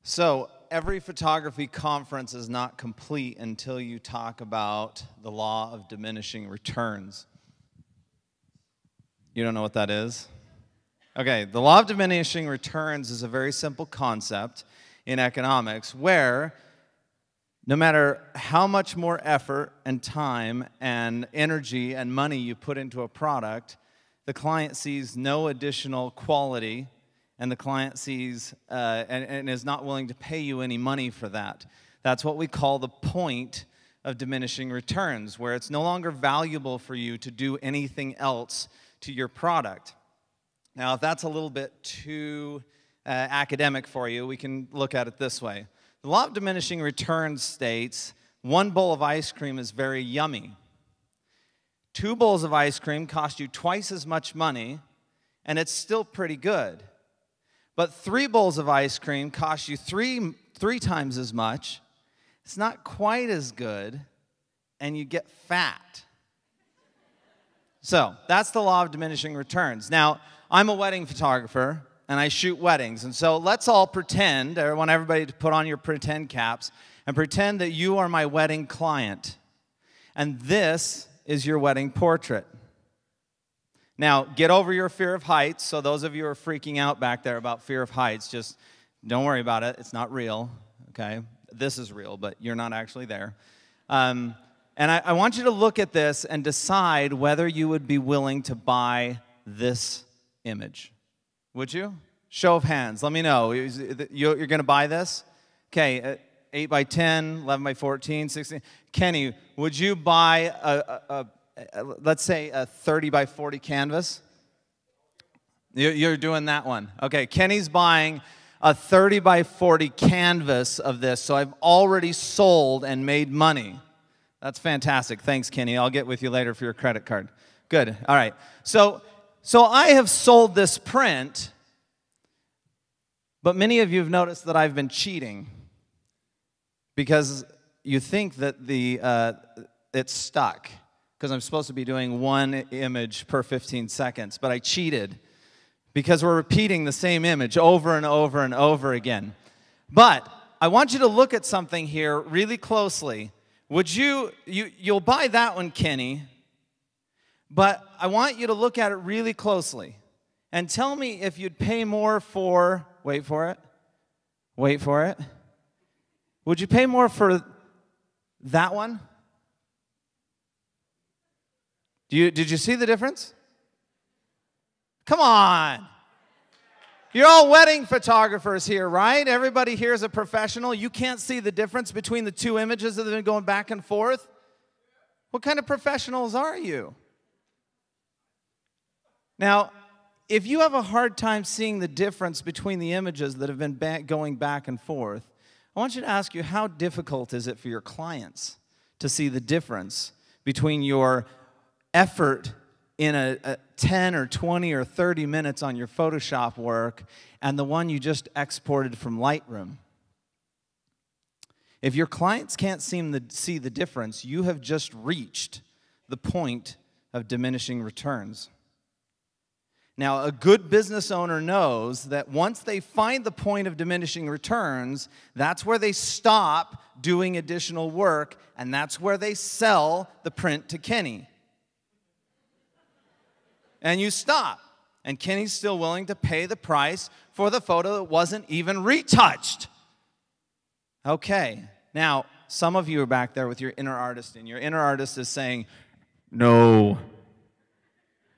So every photography conference is not complete until you talk about the law of diminishing returns. You don't know what that is? Okay, the law of diminishing returns is a very simple concept in economics where no matter how much more effort and time and energy and money you put into a product, the client sees no additional quality, and the client sees and is not willing to pay you any money for that. That's what we call the point of diminishing returns, where it's no longer valuable for you to do anything else to your product. Now, if that's a little bit too academic for you, we can look at it this way. The law of diminishing returns states one bowl of ice cream is very yummy. 2 bowls of ice cream cost you twice as much money, and it's still pretty good. But 3 bowls of ice cream cost you three times as much. It's not quite as good, and you get fat. So that's the law of diminishing returns. Now, I'm a wedding photographer, and I shoot weddings. And so let's all pretend, I want everybody to put on your pretend caps, and pretend that you are my wedding client. And this is your wedding portrait. Now, get over your fear of heights. So those of you who are freaking out back there about fear of heights, just don't worry about it. It's not real, okay? This is real, but you're not actually there. And I want you to look at this and decide whether you would be willing to buy this image. Would you? Show of hands. Let me know. You're going to buy this? Okay, 8 by 10, 11 by 14, 16. Kenny, would you buy let's say a 30 by 40 canvas? You're doing that one. Okay, Kenny's buying a 30 by 40 canvas of this, so I've already sold and made money. That's fantastic. Thanks, Kenny. I'll get with you later for your credit card. Good. All right. So I have sold this print, but many of you have noticed that I've been cheating because you think that it's stuck, because I'm supposed to be doing 1 image per 15 seconds, but I cheated because we're repeating the same image over and over and over again. But I want you to look at something here really closely. Would you'll buy that one, Kenny, but I want you to look at it really closely and tell me if you'd pay more for, wait for it, would you pay more for that one? Did you see the difference? Come on. You're all wedding photographers here, right? Everybody here is a professional. You can't see the difference between the 2 images that have been going back and forth? What kind of professionals are you? Now, if you have a hard time seeing the difference between the images that have been going back and forth, I want you to ask you, how difficult is it for your clients to see the difference between your effort in a 10 or 20 or 30 minutes on your Photoshop work and the one you just exported from Lightroom? If your clients can't seem to see the difference, you have just reached the point of diminishing returns. Now, a good business owner knows that once they find the point of diminishing returns, that's where they stop doing additional work, and that's where they sell the print to Kenny. And you stop, and Kenny's still willing to pay the price for the photo that wasn't even retouched. Okay, now, some of you are back there with your inner artist, and your inner artist is saying, "No,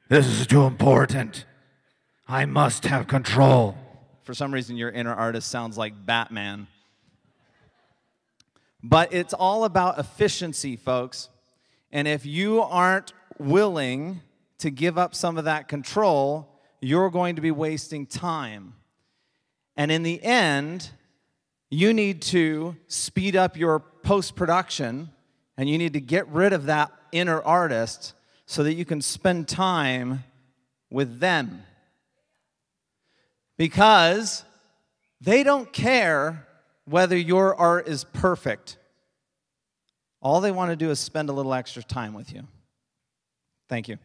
this is too important. I must have control." For some reason, your inner artist sounds like Batman. But it's all about efficiency, folks. And if you aren't willing to give up some of that control, you're going to be wasting time. And in the end, you need to speed up your post-production, and you need to get rid of that inner artist so that you can spend time with them. Because they don't care whether your art is perfect. All they want to do is spend a little extra time with you. Thank you.